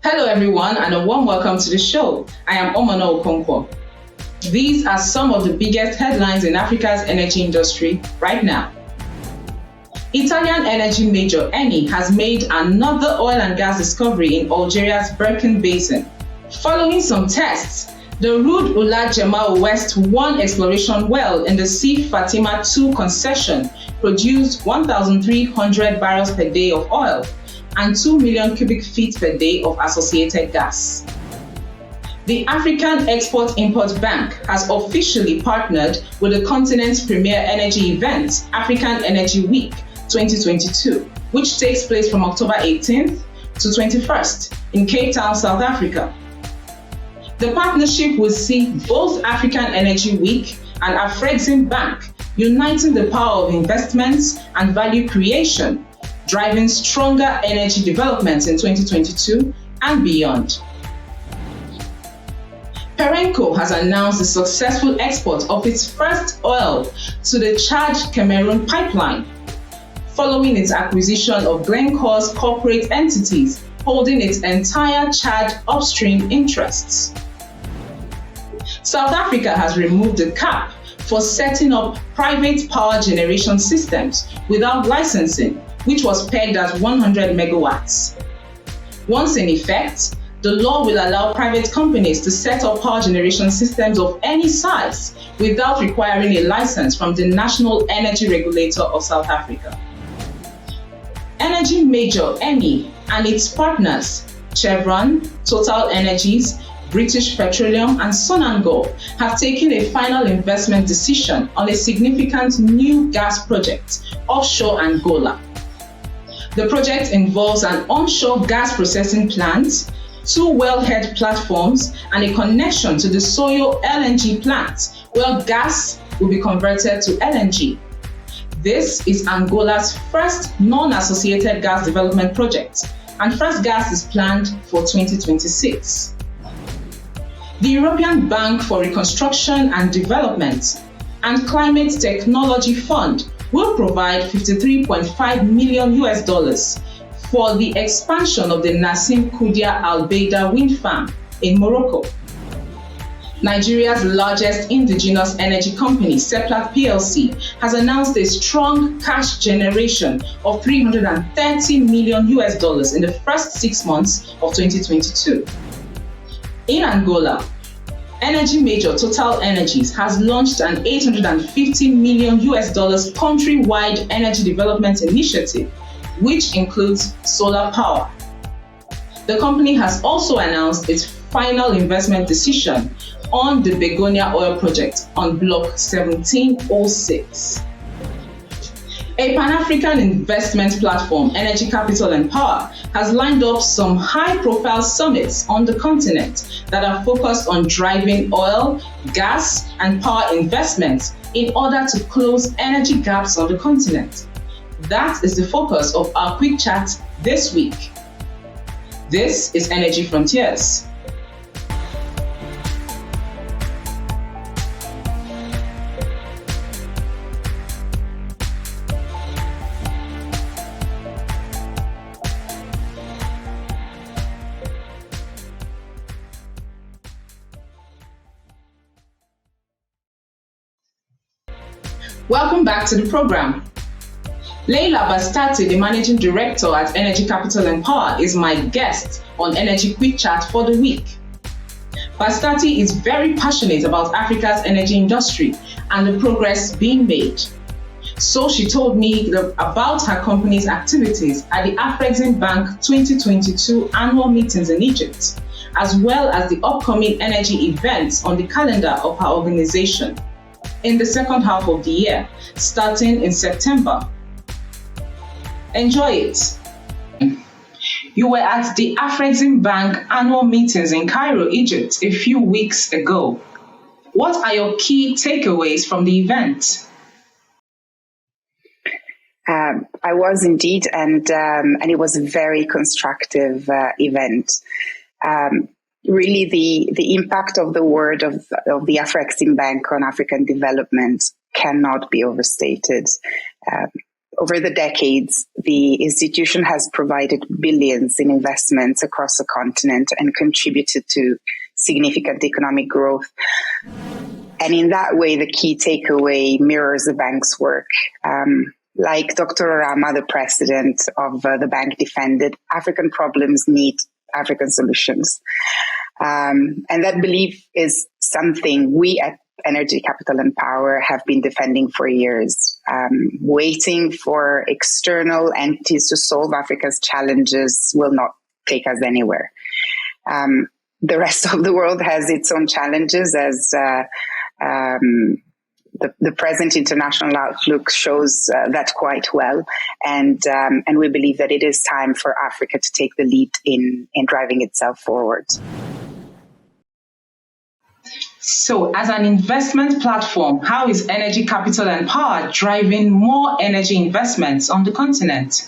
Hello everyone and a warm welcome to the show. I am Omono Okonkwo. These are some of the biggest headlines in Africa's energy industry right now. Italian energy major Eni has made another oil and gas discovery in Algeria's Birken Basin. Following some tests, the Rud Ula Jemal West 1 exploration well in the Sif Fatima 2 concession produced 1,300 barrels per day of oil and 2 million cubic feet per day of associated gas. The African Export-Import Bank has officially partnered with the continent's premier energy event, African Energy Week 2022, which takes place from October 18th to 21st in Cape Town, South Africa. The partnership will see both African Energy Week and Afrexim Bank uniting the power of investments and value creation, driving stronger energy developments in 2022 and beyond. Perenco has announced the successful export of its first oil to the Chad-Cameroon pipeline, following its acquisition of Glencore's corporate entities holding its entire Chad upstream interests. South Africa has removed the cap for setting up private power generation systems without licensing, which was pegged at 100 megawatts. Once in effect, the law will allow private companies to set up power generation systems of any size without requiring a license from the National Energy Regulator of South Africa. Energy major Eni and its partners, Chevron, Total Energies, British Petroleum and Sonangol have taken a final investment decision on a significant new gas project, Offshore Angola. The project involves an onshore gas processing plant, 2 wellhead platforms, and a connection to the Soyo LNG plant, where gas will be converted to LNG. This is Angola's first non-associated gas development project, and first gas is planned for 2026. The European Bank for Reconstruction and Development and Climate Technology Fund will provide $53.5 million for the expansion of the Nassim Koudia Al Beida wind farm in Morocco. Nigeria's largest indigenous energy company, Seplat PLC, has announced a strong cash generation of $330 million in the first 6 months of 2022. In Angola, energy major Total Energies has launched an $850 million countrywide energy development initiative, which includes solar power. The company has also announced its final investment decision on the Begonia oil project on Block 1706. A Pan-African investment platform, Energy Capital and Power, has lined up some high-profile summits on the continent that are focused on driving oil, gas, and power investments in order to close energy gaps on the continent. That is the focus of our quick chat this week. This is Energy Frontiers. Welcome back to the program. Laila Bastati, the Managing Director at Energy Capital and Power, is my guest on Energy Quick Chat for the week. Bastati is very passionate about Africa's energy industry and the progress being made. So she told me about her company's activities at the Afrexim Bank 2022 annual meetings in Egypt, as well as the upcoming energy events on the calendar of her organization in the second half of the year, starting in September. Enjoy it. You were at the Afrexim Bank annual meetings in Cairo, Egypt, a few weeks ago. What are your key takeaways from the event? I was indeed, and it was a very constructive event. Really, the impact of the word of the Afrexim Bank on African development cannot be overstated. over the decades, the institution has provided billions in investments across the continent and contributed to significant economic growth. And in that way, the key takeaway mirrors the bank's work. Like Dr. Orama, the president of the bank, defended, African problems need African solutions. And that belief is something we at Energy, Capital and Power have been defending for years. Waiting for external entities to solve Africa's challenges will not take us anywhere. The rest of the world has its own challenges, as the present international outlook shows that quite well. And we believe that it is time for Africa to take the lead in driving itself forward. So, as an investment platform, how is Energy, Capital and Power driving more energy investments on the continent?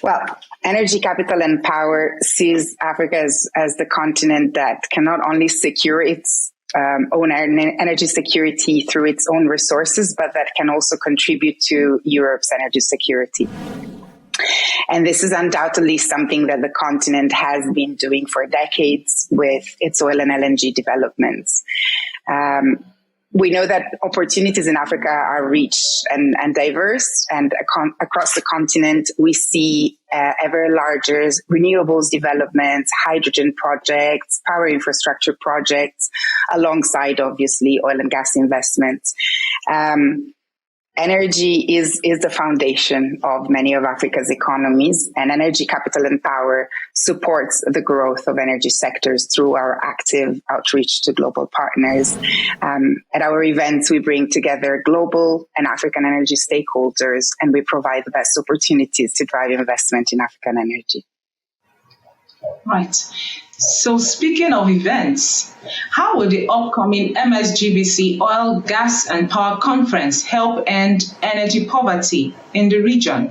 Well, Energy, Capital and Power sees Africa as the continent that can not only secure its own energy security through its own resources, but that can also contribute to Europe's energy security. And this is undoubtedly something that the continent has been doing for decades with its oil and LNG developments. We know that opportunities in Africa are rich and diverse, and across the continent, we see ever larger renewables developments, hydrogen projects, power infrastructure projects, alongside, obviously, oil and gas investments. Energy is the foundation of many of Africa's economies, and Energy, Capital and Power supports the growth of energy sectors through our active outreach to global partners. At our events, we bring together global and African energy stakeholders, and we provide the best opportunities to drive investment in African energy. Right. So speaking of events, how will the upcoming Msgbc Oil, Gas and Power Conference help end energy poverty in the region?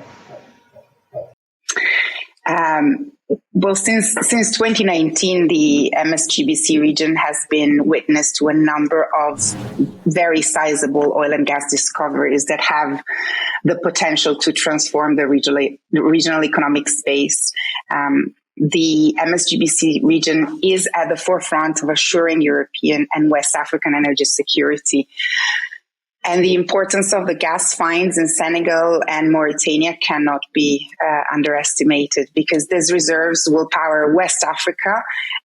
Well, since 2019, the Msgbc region has been witness to a number of very sizable oil and gas discoveries that have the potential to transform the regional economic space. The Msgbc region is at the forefront of assuring European and West African energy security. And the importance of the gas finds in Senegal and Mauritania cannot be underestimated, because these reserves will power West Africa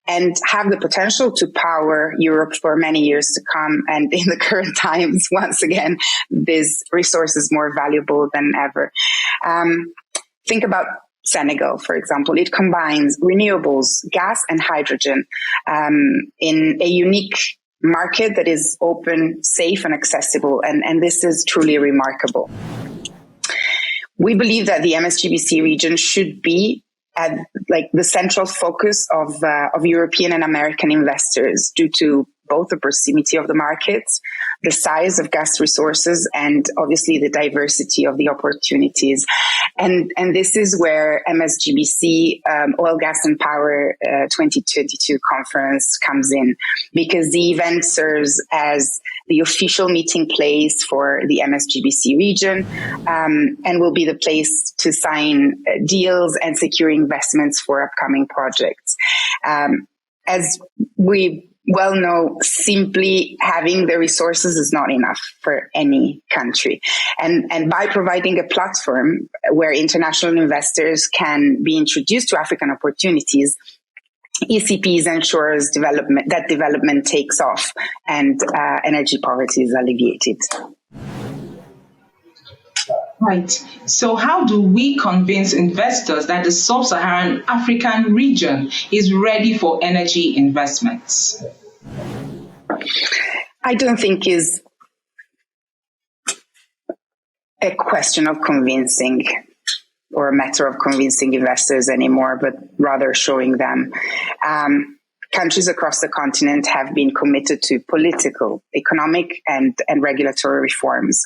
and have the potential to power Europe for many years to come. And in the current times, once again, this resource is more valuable than ever. Think about Senegal, for example. It combines renewables, gas and hydrogen in a unique market that is open, safe and accessible. And this is truly remarkable. We believe that the Msgbc region should be at the central focus of European and American investors, due to both the proximity of the markets, the size of gas resources, and obviously the diversity of the opportunities. And this is where Msgbc Oil, Gas and Power 2022 conference comes in, because the event serves as the official meeting place for the Msgbc region, and will be the place to sign deals and secure investments for upcoming projects. As we well know, simply having the resources is not enough for any country. And by providing a platform where international investors can be introduced to African opportunities, ECPs ensures development takes off and energy poverty is alleviated. Right. So how do we convince investors that the sub-Saharan African region is ready for energy investments? I don't think is a question of convincing or a matter of convincing investors anymore, but rather showing them. Countries across the continent have been committed to political, economic, and regulatory reforms.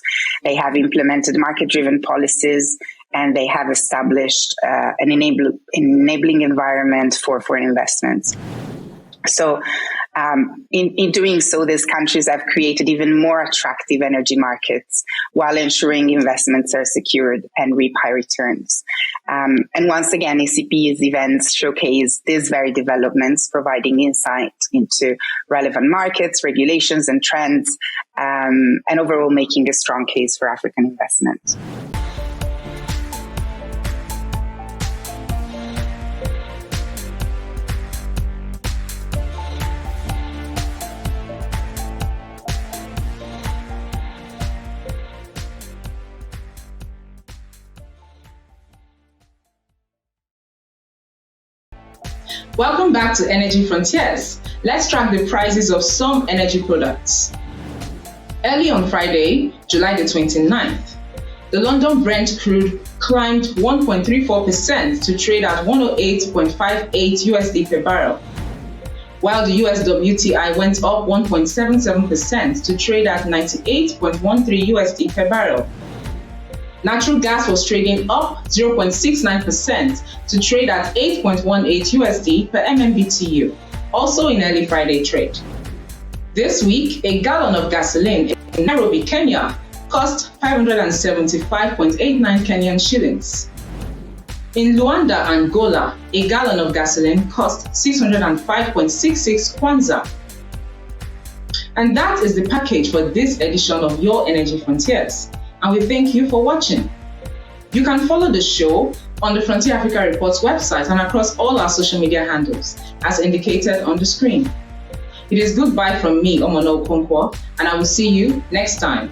They have implemented market-driven policies, and they have established an enabling environment for foreign investments. So In doing so, these countries have created even more attractive energy markets while ensuring investments are secured and reap high returns. And once again, ACP's events showcase these very developments, providing insight into relevant markets, regulations, and trends, and overall making a strong case for African investment. Welcome back to Energy Frontiers. Let's track the prices of some energy products. Early on Friday, July the 29th, the London Brent crude climbed 1.34% to trade at 108.58 USD per barrel, while the US WTI went up 1.77% to trade at 98.13 USD per barrel. Natural gas was trading up 0.69% to trade at 8.18 USD per MMBTU, also in early Friday trade. This week, a gallon of gasoline in Nairobi, Kenya, cost 575.89 Kenyan shillings. In Luanda, Angola, a gallon of gasoline cost 605.66 kwanza. And that is the package for this edition of Your Energy Frontiers. And we thank you for watching. You can follow the show on the Frontier Africa Reports website and across all our social media handles, as indicated on the screen. It is goodbye from me, Omono Okonkwo, and I will see you next time.